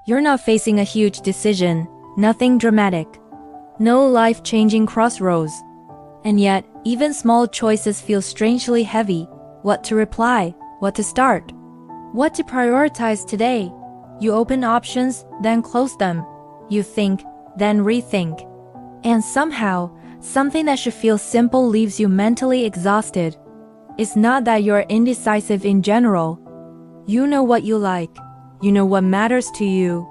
You're not facing a huge decision, nothing dramatic. No life-changing crossroads. And yet, even small choices feel strangely heavy. What to reply, what to start, what to prioritize today. You open options, then close them. You think, then rethink. And somehow, something that should feel simple leaves you mentally exhausted. It's not that you're indecisive in general. You know what you like. You know what matters to you.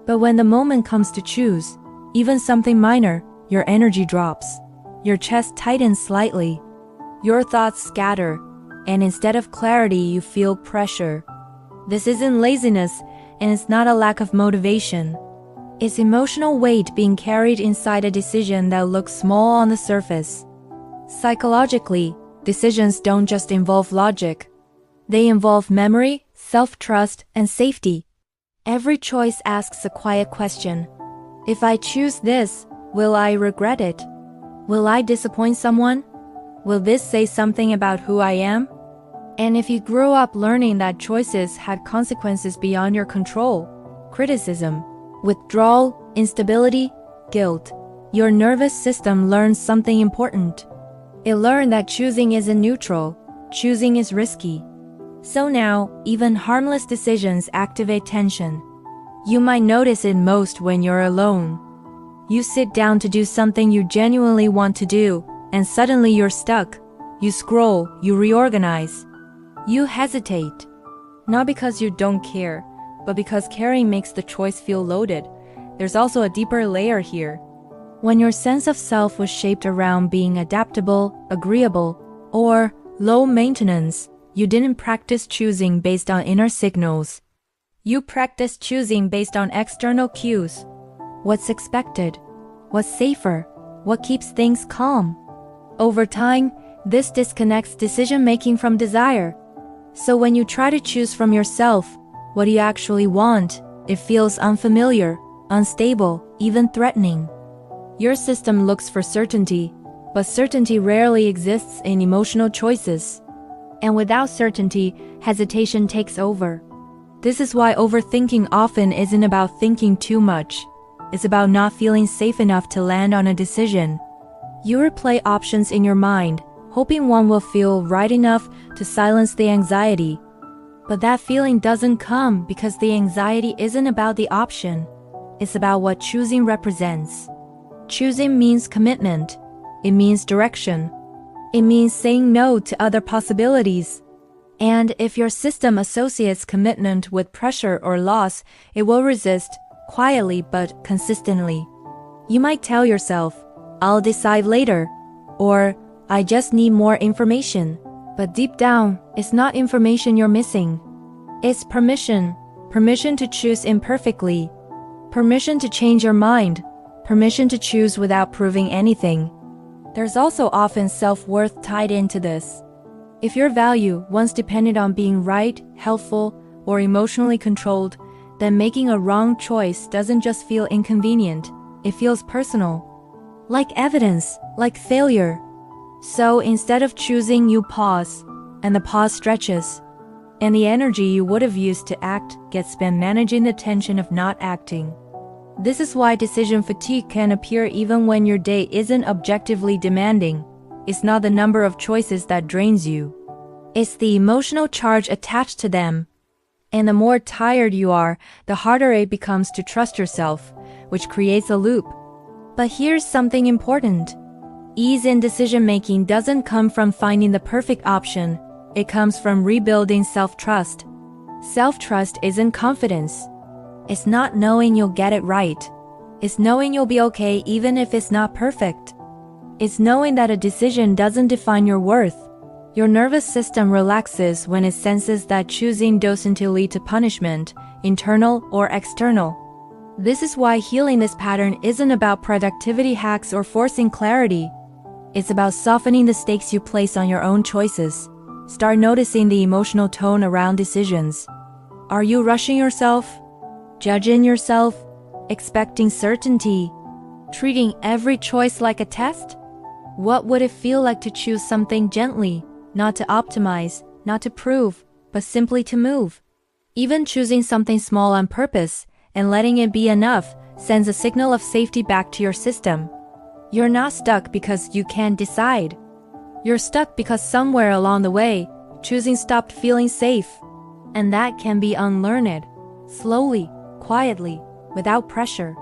But when the moment comes to choose, even something minor, your energy drops. Your chest tightens slightly. Your thoughts scatter, and instead of clarity, you feel pressure. This isn't laziness, and it's not a lack of motivation. It's emotional weight being carried inside a decision that looks small on the surface. Psychologically, decisions don't just involve logic. They involve memory, self-trust, and safety. Every choice asks a quiet question. If I choose this, will I regret it? Will I disappoint someone? Will this say something about who I am? And if you grew up learning that choices had consequences beyond your control, criticism, withdrawal, instability, guilt, your nervous system learns something important. It learned that choosing isn't neutral, choosing is risky. So now, even harmless decisions activate tension. You might notice it most when you're alone. You sit down to do something you genuinely want to do, and suddenly you're stuck. You scroll, you reorganize. You hesitate. Not because you don't care, but because caring makes the choice feel loaded. There's also a deeper layer here. When your sense of self was shaped around being adaptable, agreeable, or low maintenance, you didn't practice choosing based on inner signals. You practiced choosing based on external cues. What's expected? What's safer? What keeps things calm? Over time, this disconnects decision-making from desire. So when you try to choose from yourself, what do you actually want? It feels unfamiliar, unstable, even threatening. Your system looks for certainty, but certainty rarely exists in emotional choices. And without certainty, hesitation takes over. This is why overthinking often isn't about thinking too much. It's about not feeling safe enough to land on a decision. You replay options in your mind, hoping one will feel right enough to silence the anxiety. But that feeling doesn't come because the anxiety isn't about the option. It's about what choosing represents. Choosing means commitment. It means direction. It means saying no to other possibilities. And if your system associates commitment with pressure or loss, it will resist, quietly but consistently. You might tell yourself, I'll decide later, or I just need more information. But deep down, it's not information you're missing. It's permission. Permission to choose imperfectly. Permission to change your mind. Permission to choose without proving anything. There's also often self-worth tied into this. If your value once depended on being right, helpful, or emotionally controlled, then making a wrong choice doesn't just feel inconvenient, it feels personal. Like evidence, like failure. So instead of choosing, you pause, and the pause stretches. And the energy you would have used to act gets spent managing the tension of not acting. This is why decision fatigue can appear even when your day isn't objectively demanding. It's not the number of choices that drains you. It's the emotional charge attached to them. And the more tired you are, the harder it becomes to trust yourself, which creates a loop. But here's something important. Ease in decision-making doesn't come from finding the perfect option. It comes from rebuilding self-trust. Self-trust isn't confidence. It's not knowing you'll get it right. It's knowing you'll be okay even if it's not perfect. It's knowing that a decision doesn't define your worth. Your nervous system relaxes when it senses that choosing doesn't lead to punishment, internal or external. This is why healing this pattern isn't about productivity hacks or forcing clarity. It's about softening the stakes you place on your own choices. Start noticing the emotional tone around decisions. Are you rushing yourself? Judging yourself? Expecting certainty? Treating every choice like a test? What would it feel like to choose something gently, not to optimize, not to prove, but simply to move? Even choosing something small on purpose, and letting it be enough sends a signal of safety back to your system. You're not stuck because you can't decide. You're stuck because somewhere along the way, choosing stopped feeling safe. And that can be unlearned, slowly, quietly, without pressure.